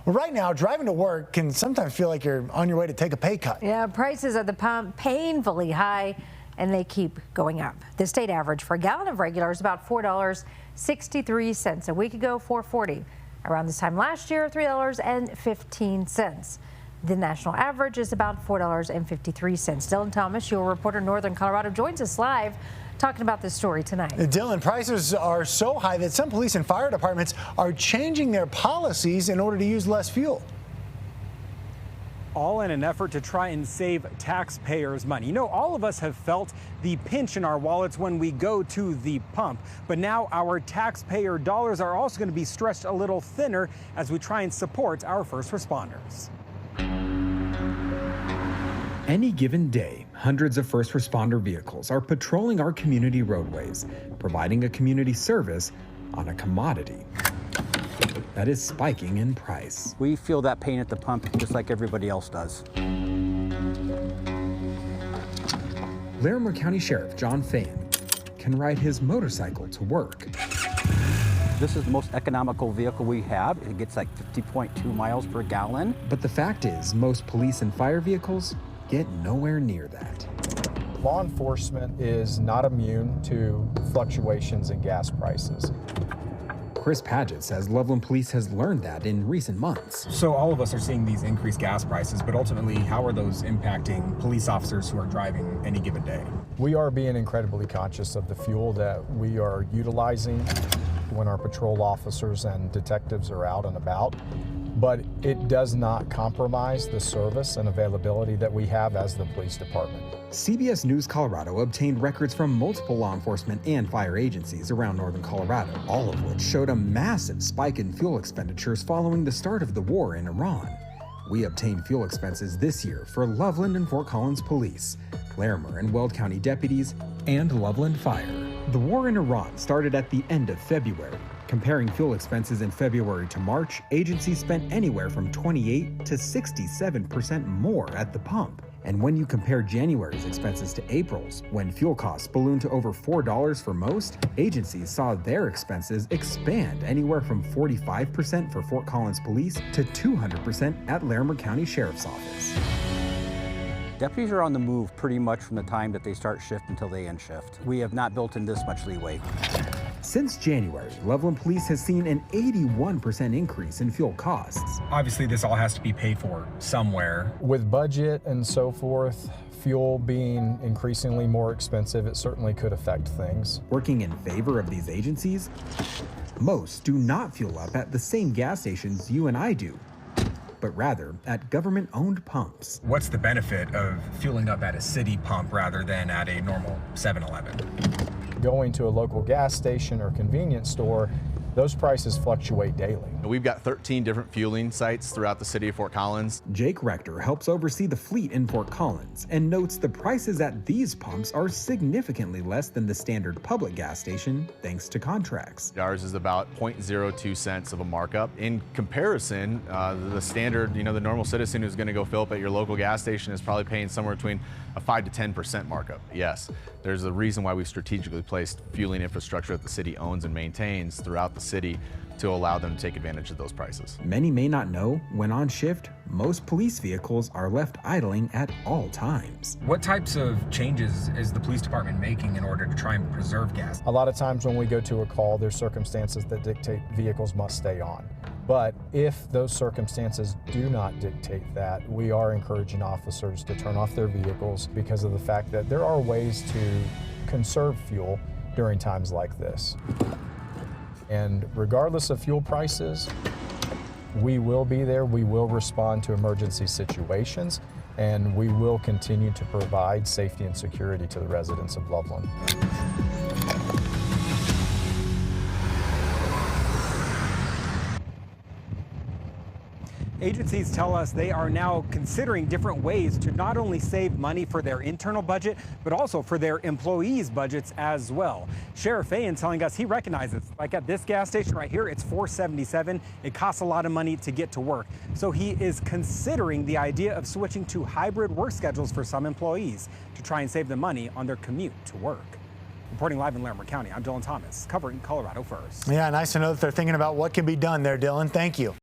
Well, right now, driving to work can sometimes feel like you're on your way to take a pay cut. Yeah, prices at the pump painfully high, and they keep going up. The state average for a gallon of regular is about $4.63. A week ago, $4.40. Around this time last year, $3.15. The national average is about $4.53. Dylan Thomas, your reporter in Northern Colorado, joins us live talking about this story tonight. Dylan, prices are so high that some police and fire departments are changing their policies in order to use less fuel. All in an effort to try and save taxpayers money. You know, all of us have felt the pinch in our wallets when we go to the pump, but now our taxpayer dollars are also going to be stretched a little thinner as we try and support our first responders. Any given day, hundreds of first responder vehicles are patrolling our community roadways, providing a community service on a commodity that is spiking in price. We feel that pain at the pump just like everybody else does. Larimer County Sheriff John Fain can ride his motorcycle to work. This is the most economical vehicle we have. It gets like 50.2 miles per gallon. But the fact is, most police and fire vehicles get nowhere near that. Law enforcement is not immune to fluctuations in gas prices. Chris Paget says Loveland Police has learned that in recent months. So all of us are seeing these increased gas prices, but ultimately, how are those impacting police officers who are driving any given day? We are being incredibly conscious of the fuel that we are utilizing when our patrol officers and detectives are out and about, but it does not compromise the service and availability that we have as the police department. CBS News Colorado obtained records from multiple law enforcement and fire agencies around northern Colorado, all of which showed a massive spike in fuel expenditures following the start of the war in Iran. We obtained fuel expenses this year for Loveland and Fort Collins Police, Larimer and Weld County deputies, and Loveland Fire. The war in Iran started at the end of February. Comparing fuel expenses in February to March, agencies spent anywhere from 28 to 67% more at the pump. And when you compare January's expenses to April's, when fuel costs ballooned to over $4 for most, agencies saw their expenses expand anywhere from 45% for Fort Collins Police to 200% at Larimer County Sheriff's Office. Deputies are on the move pretty much from the time that they start shift until they end shift. We have not built in this much leeway. Since January, Loveland Police has seen an 81% increase in fuel costs. Obviously, this all has to be paid for somewhere. With budget and so forth, fuel being increasingly more expensive, it certainly could affect things. Working in favor of these agencies, most do not fuel up at the same gas stations you and I do, but rather at government-owned pumps. What's the benefit of fueling up at a city pump rather than at a normal 7-Eleven? Going to a local gas station or convenience store, those prices fluctuate daily. We've got 13 different fueling sites throughout the city of Fort Collins. Jake Rector helps oversee the fleet in Fort Collins and notes the prices at these pumps are significantly less than the standard public gas station thanks to contracts. Ours is about 0.02 cents of a markup. In comparison, the standard, the normal citizen who's going to go fill up at your local gas station is probably paying somewhere between a 5 to 10% markup. Yes, there's a reason why we strategically placed fueling infrastructure that the city owns and maintains throughout the city to allow them to take advantage of those prices. Many may not know, when on shift, most police vehicles are left idling at all times. What types of changes is the police department making in order to try and preserve gas? A lot of times when we go to a call, there's circumstances that dictate vehicles must stay on. But if those circumstances do not dictate that, we are encouraging officers to turn off their vehicles because of the fact that there are ways to conserve fuel during times like this. And regardless of fuel prices, we will be there, we will respond to emergency situations, and we will continue to provide safety and security to the residents of Loveland. Agencies tell us they are now considering different ways to not only save money for their internal budget, but also for their employees' budgets as well. Sheriff Fain telling us he recognizes, like at this gas station right here, it's $4.77. It costs a lot of money to get to work. So he is considering the idea of switching to hybrid work schedules for some employees to try and save them money on their commute to work. Reporting live in Larimer County, I'm Dylan Thomas, covering Colorado First. Yeah, nice to know that they're thinking about what can be done there, Dylan. Thank you.